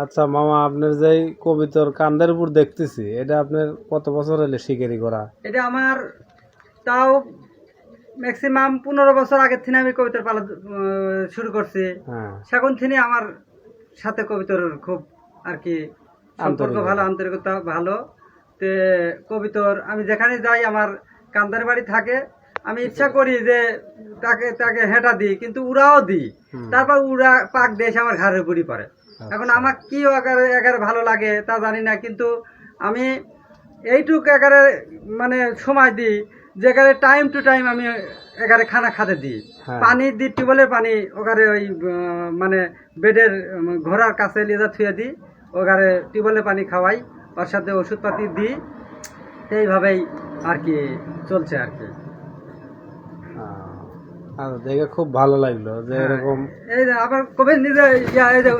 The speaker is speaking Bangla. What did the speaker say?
আচ্ছা মামা, আপনার যে কবিতর কান্দের উপর দেখতেছি, এটা আপনার কত বছর হলে শিকারি করা? এটা আমার তাও ম্যাক্সিমাম 15 বছর আগের থেকে আমি কবিতার পালা শুরু করছি। হ্যাঁ, সেখান থেকে আমার সাথে কবিতার খুব আর কি সম্পর্ক ভালো, আন্তরিকতা ভালো। তে কবিতর আমি যেখানে যাই, আমার কান্দার বাড়ি থাকে, আমি ইচ্ছা করি যে তাকে তাকে হেঁটা দিই, কিন্তু উড়াও দিই। তারপর উড়া পাক দেশ আমার ঘাড়ের উপরই পড়ে। এখন আমার কি একেবারে ভালো লাগে তা জানি না, কিন্তু আমি এইটুক একেবারে মানে সময় দিই, যেখানে টাইম টু টাইম আমি এগারে খানা খাতে দিই, পানি দিই, টিউবওয়েলের পানি ওখানে ওই মানে বেডের ঘোড়ার কাছে লিয়ে যা থুয়ে দিই, ওখানে টিউবওয়েলের পানি খাওয়াই, ওর সাথে ওষুধপাতি দিই। এইভাবেই আর কি চলছে আর কি। আচ্ছা, দেখে খুব ভালো লাগলো যে এরকম। এই যে আবার কবে নিজে এই যে